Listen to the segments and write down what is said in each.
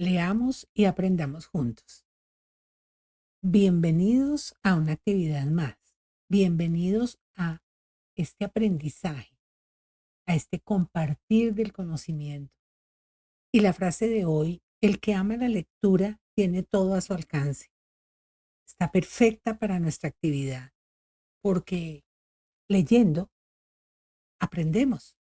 Leamos y aprendamos juntos. Bienvenidos a una actividad más. Bienvenidos a este aprendizaje, a este compartir del conocimiento. Y la frase de hoy, el que ama la lectura tiene todo a su alcance. Está perfecta para nuestra actividad, porque leyendo aprendemos.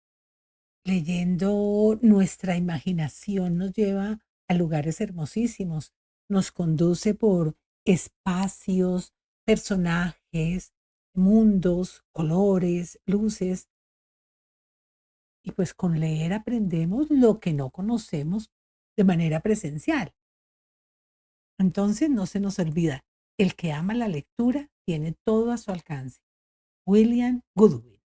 Leyendo nuestra imaginación nos lleva a lugares hermosísimos, nos conduce por espacios, personajes, mundos, colores, luces, y pues con leer aprendemos lo que no conocemos de manera presencial. Entonces no se nos olvida, el que ama la lectura tiene todo a su alcance. William Goodwin.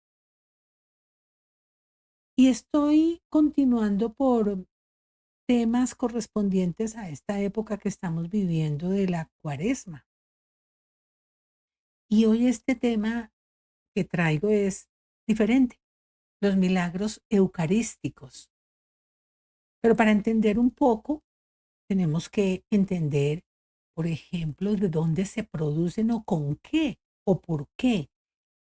Y estoy continuando por temas correspondientes a esta época que estamos viviendo de la Cuaresma. Y hoy este tema que traigo es diferente, los milagros eucarísticos. Pero para entender un poco, tenemos que entender, por ejemplo, de dónde se producen o con qué o por qué.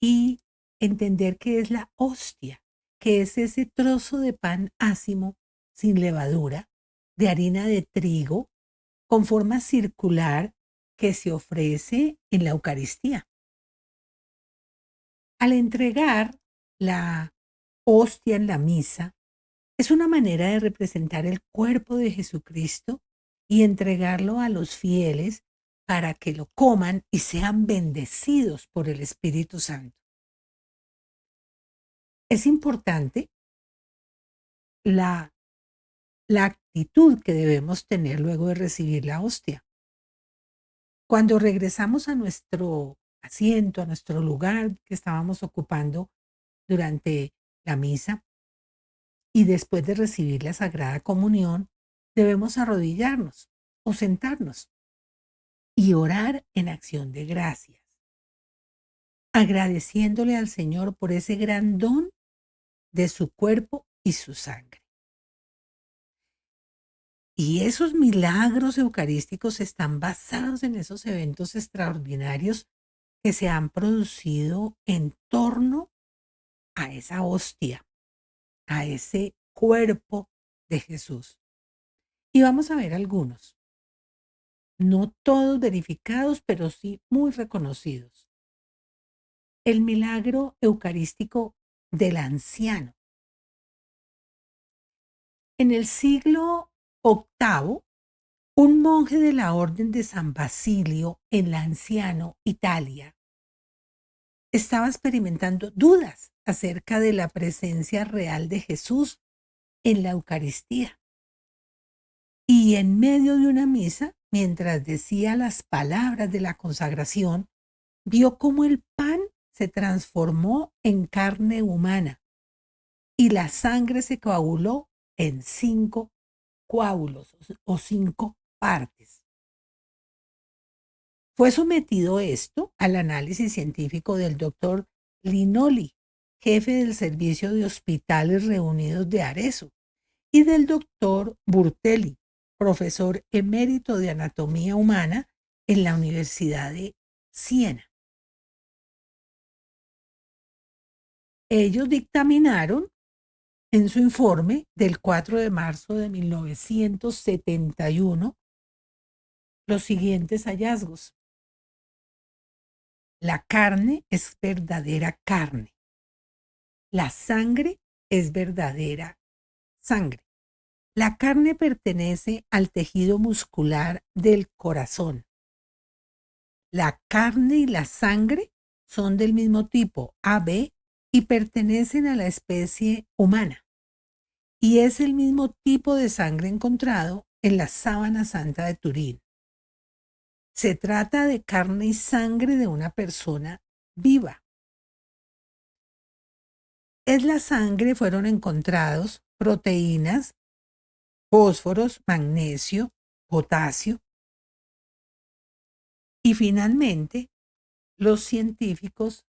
Y entender qué es la hostia, que es ese trozo de pan ácimo, sin levadura, de harina de trigo, con forma circular que se ofrece en la Eucaristía. Al entregar la hostia en la misa, es una manera de representar el cuerpo de Jesucristo y entregarlo a los fieles para que lo coman y sean bendecidos por el Espíritu Santo. Es importante la, la actitud que debemos tener luego de recibir la hostia. Cuando regresamos a nuestro asiento, a nuestro lugar que estábamos ocupando durante la misa y después de recibir la Sagrada Comunión, debemos arrodillarnos o sentarnos y orar en acción de gracias, agradeciéndole al Señor por ese gran don de su cuerpo y su sangre. Y esos milagros eucarísticos están basados en esos eventos extraordinarios que se han producido en torno a esa hostia, a ese cuerpo de Jesús. Y vamos a ver algunos, no todos verificados, pero sí muy reconocidos. El milagro eucarístico del anciano. En el siglo octavo, un monje de la Orden de San Basilio en Lanciano, Italia, estaba experimentando dudas acerca de la presencia real de Jesús en la Eucaristía. Y en medio de una misa, mientras decía las palabras de la consagración, vio cómo el pan se transformó en carne humana y la sangre se coaguló en 5 coágulos o 5 partes. Fue sometido esto al análisis científico del doctor Linoli, jefe del Servicio de Hospitales Reunidos de Arezzo, y del doctor Burtelli, profesor emérito de anatomía humana en la Universidad de Siena. Ellos dictaminaron en su informe del 4 de marzo de 1971 los siguientes hallazgos. La carne es verdadera carne. La sangre es verdadera sangre. La carne pertenece al tejido muscular del corazón. La carne y la sangre son del mismo tipo AB y pertenecen a la especie humana. Y es el mismo tipo de sangre encontrado en la sábana santa de Turín. Se trata de carne y sangre de una persona viva. En la sangre fueron encontrados proteínas, fósforos, magnesio, potasio y finalmente los científicos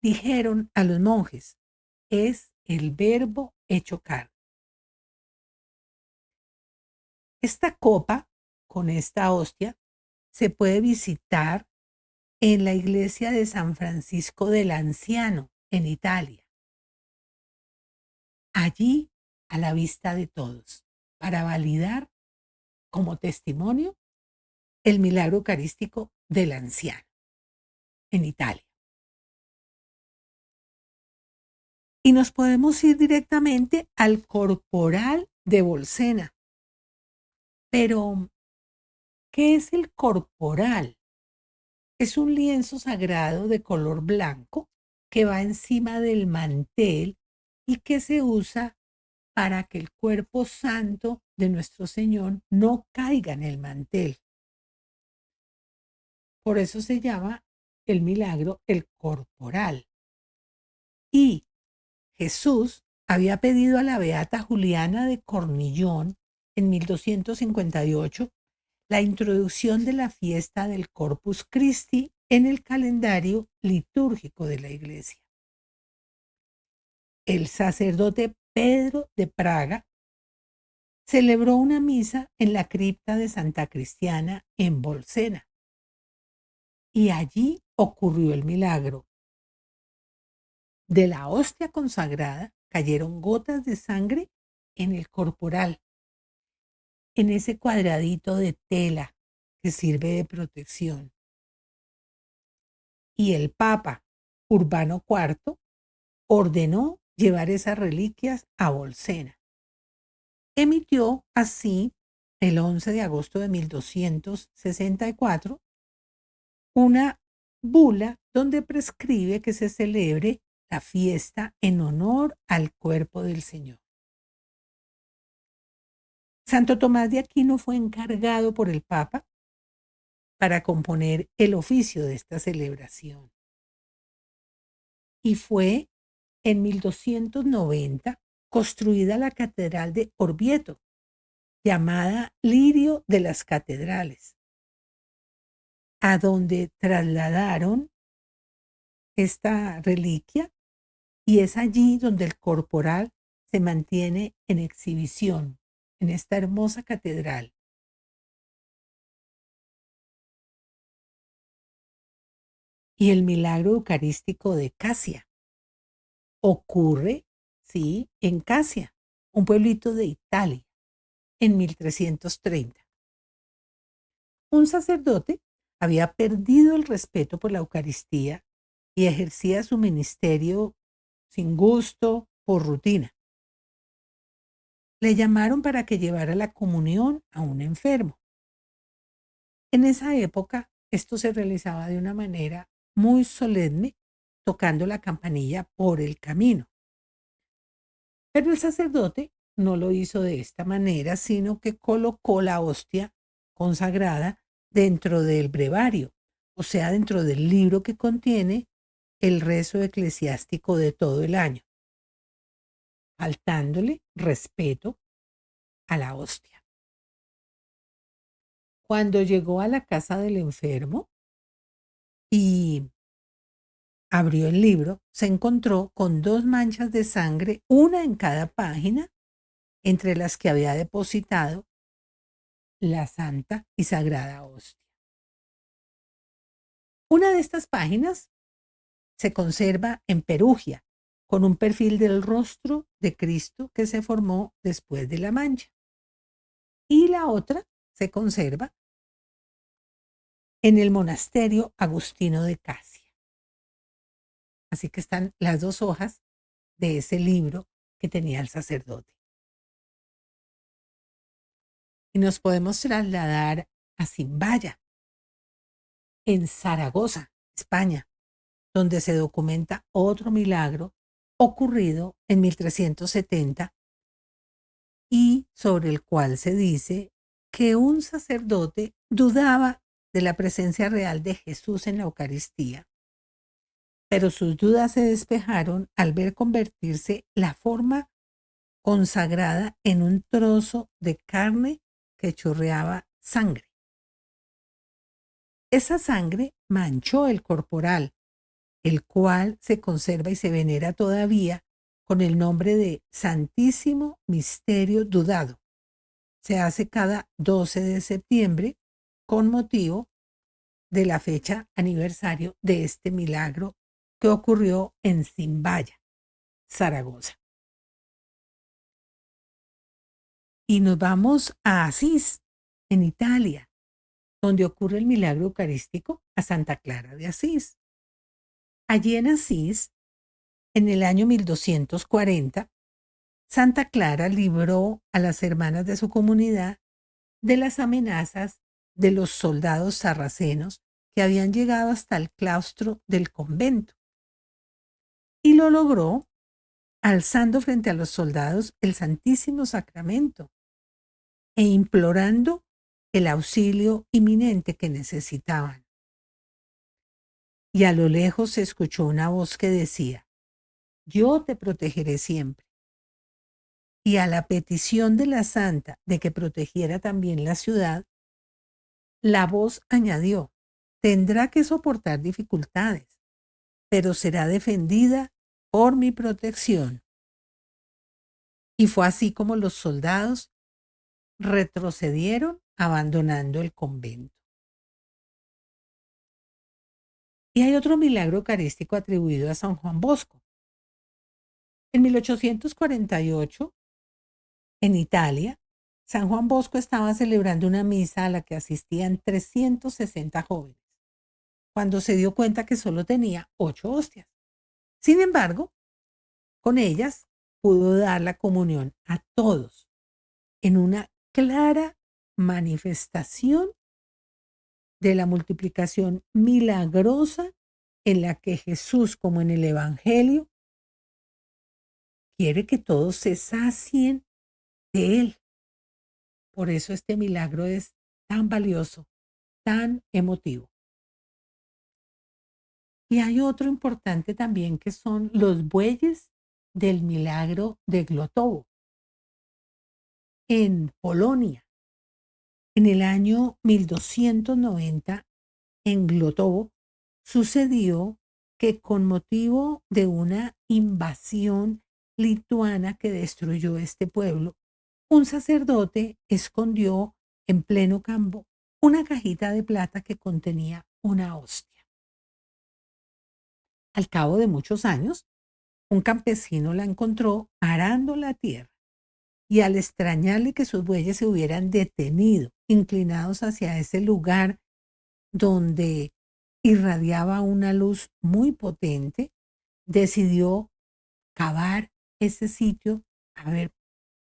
dijeron a los monjes, es el verbo hecho carne. Esta copa con esta hostia se puede visitar en la iglesia de San Francisco del Anciano, en Italia. Allí, a la vista de todos, para validar como testimonio el milagro eucarístico del anciano en Italia. Y nos podemos ir directamente al corporal de Bolsena. Pero, ¿qué es el corporal? Es un lienzo sagrado de color blanco que va encima del mantel y que se usa para que el cuerpo santo de nuestro Señor no caiga en el mantel. Por eso se llama el milagro el corporal. Y Jesús había pedido a la beata Juliana de Cornillón en 1258 la introducción de la fiesta del Corpus Christi en el calendario litúrgico de la Iglesia. El sacerdote Pedro de Praga celebró una misa en la cripta de Santa Cristiana en Bolsena y allí ocurrió el milagro. De la hostia consagrada cayeron gotas de sangre en el corporal, en ese cuadradito de tela que sirve de protección. Y el Papa Urbano IV ordenó llevar esas reliquias a Bolsena. Emitió así, el 11 de agosto de 1264, una bula donde prescribe que se celebre la fiesta en honor al cuerpo del Señor. Santo Tomás de Aquino fue encargado por el Papa para componer el oficio de esta celebración. Y fue en 1290 construida la Catedral de Orvieto, llamada Lirio de las Catedrales, a donde trasladaron esta reliquia, y es allí donde el corporal se mantiene en exhibición, en esta hermosa catedral. Y el milagro eucarístico de Casia ocurre, sí, en Casia, un pueblito de Italia, en 1330. Un sacerdote había perdido el respeto por la Eucaristía y ejercía su ministerio sin gusto, por rutina. Le llamaron para que llevara la comunión a un enfermo. En esa época, esto se realizaba de una manera muy solemne, tocando la campanilla por el camino. Pero el sacerdote no lo hizo de esta manera, sino que colocó la hostia consagrada dentro del brevario, o sea, dentro del libro que contiene el rezo eclesiástico de todo el año, faltándole respeto a la hostia. Cuando llegó a la casa del enfermo y abrió el libro, se encontró con 2 manchas de sangre, una en cada página, entre las que había depositado la santa y sagrada hostia. Una de estas páginas se conserva en Perugia, con un perfil del rostro de Cristo que se formó después de la mancha. Y la otra se conserva en el monasterio agustino de Casia. Así que están las 2 hojas de ese libro que tenía el sacerdote. Y nos podemos trasladar a Zimbaya, en Zaragoza, España, donde se documenta otro milagro ocurrido en 1370 y sobre el cual se dice que un sacerdote dudaba de la presencia real de Jesús en la Eucaristía, pero sus dudas se despejaron al ver convertirse la forma consagrada en un trozo de carne que chorreaba sangre. Esa sangre manchó el corporal, el cual se conserva y se venera todavía con el nombre de Santísimo Misterio Dudado, se hace cada 12 de septiembre con motivo de la fecha aniversario de este milagro que ocurrió en Zimbaya, Zaragoza. Y nos vamos a Asís, en Italia, donde ocurre el milagro eucarístico a Santa Clara de Asís. Allí en Asís, en el año 1240, Santa Clara libró a las hermanas de su comunidad de las amenazas de los soldados sarracenos que habían llegado hasta el claustro del convento. Y lo logró alzando frente a los soldados el Santísimo Sacramento e implorando el auxilio inminente que necesitaban. Y a lo lejos se escuchó una voz que decía: yo te protegeré siempre. Y a la petición de la santa de que protegiera también la ciudad, la voz añadió: tendrá que soportar dificultades, pero será defendida por mi protección. Y fue así como los soldados retrocedieron abandonando el convento. Y hay otro milagro eucarístico atribuido a San Juan Bosco. En 1848, en Italia, San Juan Bosco estaba celebrando una misa a la que asistían 360 jóvenes, cuando se dio cuenta que solo tenía 8 hostias. Sin embargo, con ellas pudo dar la comunión a todos en una clara manifestación de la multiplicación milagrosa en la que Jesús, como en el Evangelio, quiere que todos se sacien de Él. Por eso este milagro es tan valioso, tan emotivo. Y hay otro importante también que son los bueyes del milagro de Glotowo en Polonia. En el año 1290, en Glotowo, sucedió que con motivo de una invasión lituana que destruyó este pueblo, un sacerdote escondió en pleno campo una cajita de plata que contenía una hostia. Al cabo de muchos años, un campesino la encontró arando la tierra y al extrañarle que sus bueyes se hubieran detenido, inclinados hacia ese lugar donde irradiaba una luz muy potente, decidió cavar ese sitio a ver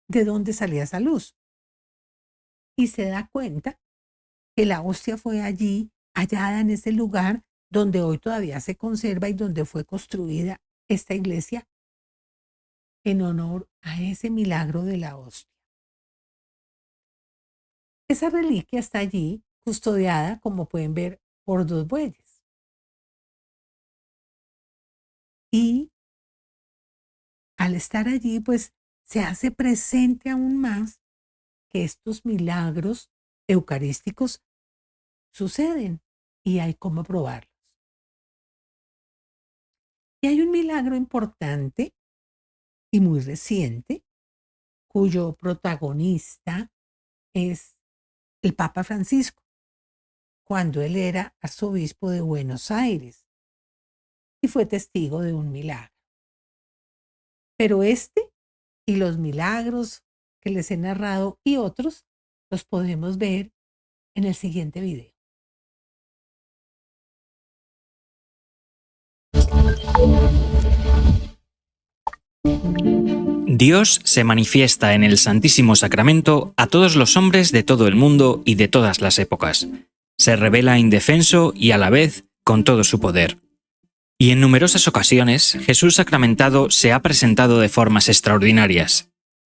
de dónde salía esa luz. Y se da cuenta que la hostia fue allí, hallada en ese lugar donde hoy todavía se conserva y donde fue construida esta iglesia en honor a ese milagro de la hostia. Esa reliquia está allí custodiada, como pueden ver, por 2 bueyes. Y al estar allí, pues se hace presente aún más que estos milagros eucarísticos suceden y hay cómo probarlos. Y hay un milagro importante y muy reciente, cuyo protagonista es el Papa Francisco, cuando él era arzobispo de Buenos Aires y fue testigo de un milagro. Pero este y los milagros que les he narrado y otros los podemos ver en el siguiente video. Dios se manifiesta en el Santísimo Sacramento a todos los hombres de todo el mundo y de todas las épocas. Se revela indefenso y a la vez con todo su poder. Y en numerosas ocasiones Jesús sacramentado se ha presentado de formas extraordinarias.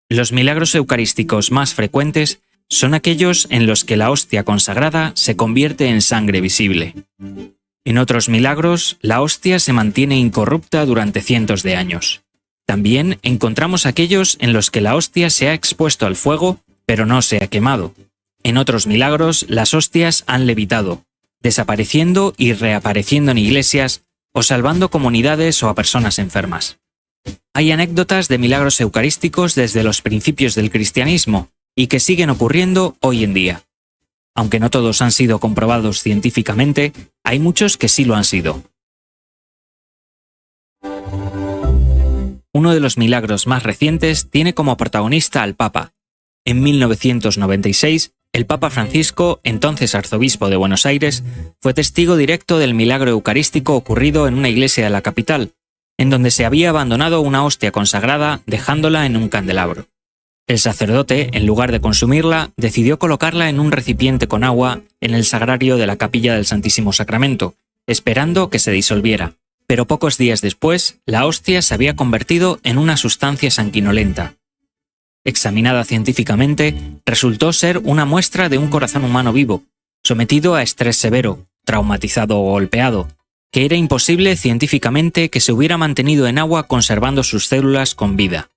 Los milagros eucarísticos más frecuentes son aquellos en los que la hostia consagrada se convierte en sangre visible. En otros milagros, la hostia se mantiene incorrupta durante cientos de años. También encontramos aquellos en los que la hostia se ha expuesto al fuego, pero no se ha quemado. En otros milagros, las hostias han levitado, desapareciendo y reapareciendo en iglesias o salvando comunidades o a personas enfermas. Hay anécdotas de milagros eucarísticos desde los principios del cristianismo, y que siguen ocurriendo hoy en día. Aunque no todos han sido comprobados científicamente, hay muchos que sí lo han sido. Uno de los milagros más recientes tiene como protagonista al Papa. En 1996, el Papa Francisco, entonces arzobispo de Buenos Aires, fue testigo directo del milagro eucarístico ocurrido en una iglesia de la capital, en donde se había abandonado una hostia consagrada dejándola en un candelabro. El sacerdote, en lugar de consumirla, decidió colocarla en un recipiente con agua en el sagrario de la capilla del Santísimo Sacramento, esperando que se disolviera. Pero pocos días después, la hostia se había convertido en una sustancia sanguinolenta. Examinada científicamente, resultó ser una muestra de un corazón humano vivo, sometido a estrés severo, traumatizado o golpeado, que era imposible científicamente que se hubiera mantenido en agua conservando sus células con vida.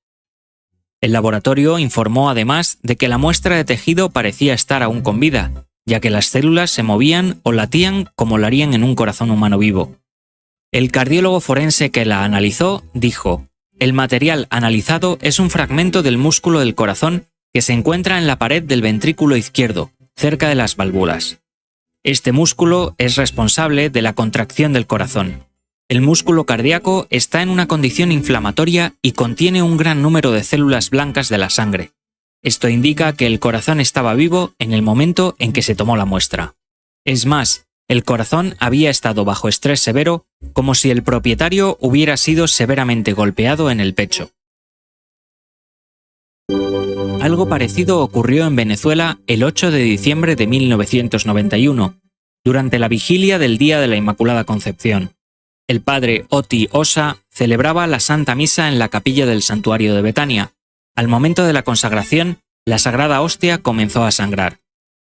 El laboratorio informó además de que la muestra de tejido parecía estar aún con vida, ya que las células se movían o latían como lo harían en un corazón humano vivo. El cardiólogo forense que la analizó dijo: "El material analizado es un fragmento del músculo del corazón que se encuentra en la pared del ventrículo izquierdo, cerca de las válvulas. Este músculo es responsable de la contracción del corazón. El músculo cardíaco está en una condición inflamatoria y contiene un gran número de células blancas de la sangre. Esto indica que el corazón estaba vivo en el momento en que se tomó la muestra. Es más, el corazón había estado bajo estrés severo, como si el propietario hubiera sido severamente golpeado en el pecho". Algo parecido ocurrió en Venezuela el 8 de diciembre de 1991, durante la vigilia del Día de la Inmaculada Concepción. El padre Oti Osa celebraba la Santa Misa en la capilla del santuario de Betania. Al momento de la consagración, la sagrada hostia comenzó a sangrar.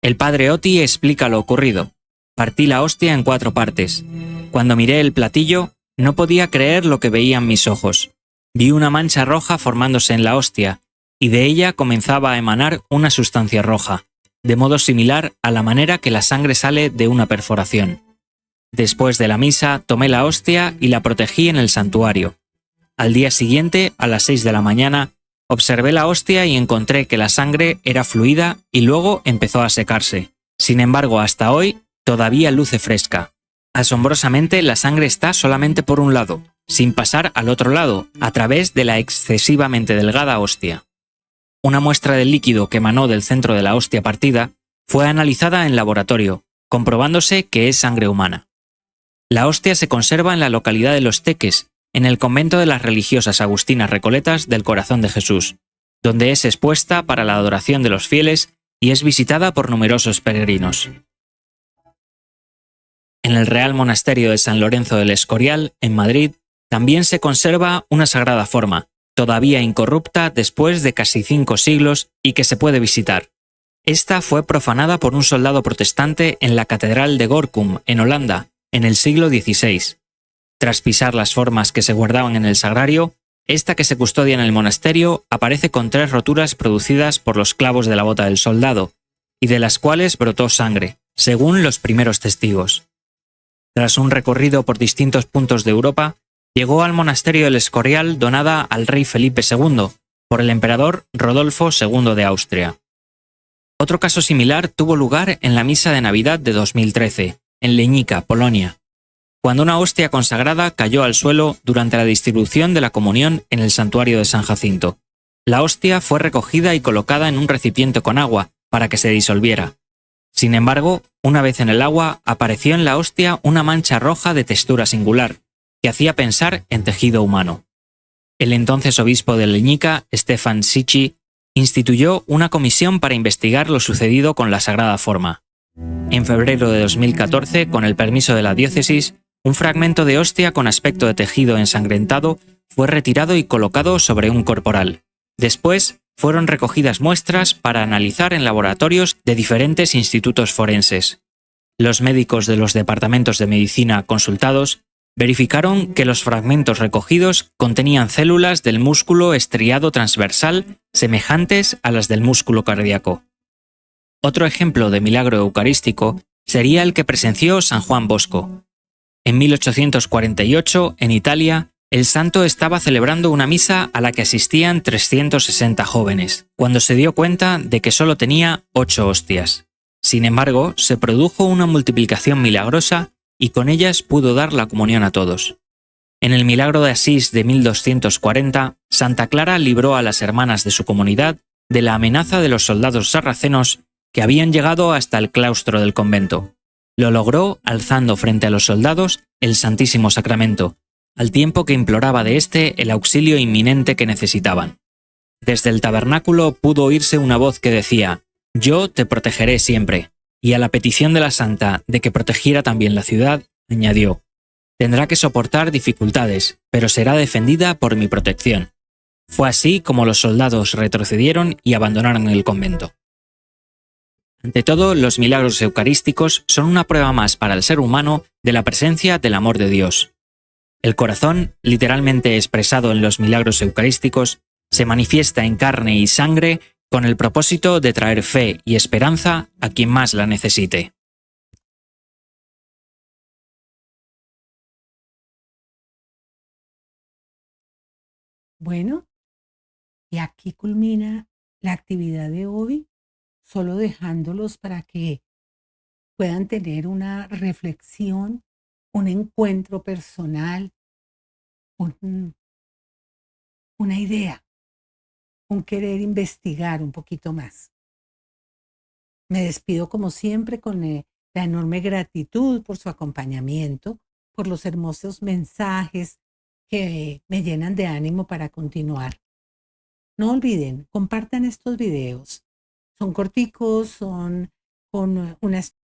El padre Oti explica lo ocurrido. Partí la hostia en 4 partes. Cuando miré el platillo, no podía creer lo que veían mis ojos. Vi una mancha roja formándose en la hostia, y de ella comenzaba a emanar una sustancia roja, de modo similar a la manera que la sangre sale de una perforación. Después de la misa, tomé la hostia y la protegí en el santuario. Al día siguiente, a las 6 de la mañana, observé la hostia y encontré que la sangre era fluida y luego empezó a secarse. Sin embargo, hasta hoy, todavía luce fresca. Asombrosamente, la sangre está solamente por un lado, sin pasar al otro lado, a través de la excesivamente delgada hostia. Una muestra del líquido que emanó del centro de la hostia partida fue analizada en laboratorio, comprobándose que es sangre humana. La hostia se conserva en la localidad de Los Teques, en el convento de las religiosas agustinas recoletas del Corazón de Jesús, donde es expuesta para la adoración de los fieles y es visitada por numerosos peregrinos. En el Real Monasterio de San Lorenzo del Escorial, en Madrid, también se conserva una sagrada forma, todavía incorrupta después de casi 5 siglos y que se puede visitar. Esta fue profanada por un soldado protestante en la Catedral de Gorkum, en Holanda, en el siglo XVI. Tras pisar las formas que se guardaban en el sagrario, esta que se custodia en el monasterio aparece con 3 roturas producidas por los clavos de la bota del soldado, y de las cuales brotó sangre, según los primeros testigos. Tras un recorrido por distintos puntos de Europa, llegó al monasterio del Escorial donada al rey Felipe II, por el emperador Rodolfo II de Austria. Otro caso similar tuvo lugar en la misa de Navidad de 2013, en Leñica, Polonia, cuando una hostia consagrada cayó al suelo durante la distribución de la comunión en el santuario de San Jacinto. La hostia fue recogida y colocada en un recipiente con agua para que se disolviera. Sin embargo, una vez en el agua, apareció en la hostia una mancha roja de textura singular, que hacía pensar en tejido humano. El entonces obispo de Leñica, Stefan Sici, instituyó una comisión para investigar lo sucedido con la sagrada forma. En febrero de 2014, con el permiso de la diócesis, un fragmento de hostia con aspecto de tejido ensangrentado fue retirado y colocado sobre un corporal. Después, fueron recogidas muestras para analizar en laboratorios de diferentes institutos forenses. Los médicos de los departamentos de medicina consultados verificaron que los fragmentos recogidos contenían células del músculo estriado transversal semejantes a las del músculo cardíaco. Otro ejemplo de milagro eucarístico sería el que presenció San Juan Bosco. En 1848, en Italia, El santo estaba celebrando una misa a la que asistían 360 jóvenes, cuando se dio cuenta de que solo tenía 8 hostias. Sin embargo, se produjo una multiplicación milagrosa y con ellas pudo dar la comunión a todos. En el milagro de Asís de 1240, Santa Clara libró a las hermanas de su comunidad de la amenaza de los soldados sarracenos que habían llegado hasta el claustro del convento. Lo logró alzando frente a los soldados el Santísimo Sacramento, al tiempo que imploraba de éste el auxilio inminente que necesitaban. Desde el tabernáculo pudo oírse una voz que decía: «Yo te protegeré siempre», y a la petición de la santa de que protegiera también la ciudad, añadió: «Tendrá que soportar dificultades, pero será defendida por mi protección». Fue así como los soldados retrocedieron y abandonaron el convento. Ante todo, los milagros eucarísticos son una prueba más para el ser humano de la presencia del amor de Dios. El corazón, literalmente expresado en los milagros eucarísticos, se manifiesta en carne y sangre con el propósito de traer fe y esperanza a quien más la necesite. Bueno, y aquí culmina la actividad de hoy, solo dejándolos para que puedan tener una reflexión, un encuentro personal, un- una idea, un querer investigar un poquito más. Me despido como siempre con la enorme gratitud por su acompañamiento, por los hermosos mensajes que me llenan de ánimo para continuar. No olviden, compartan estos videos. Son corticos, son con una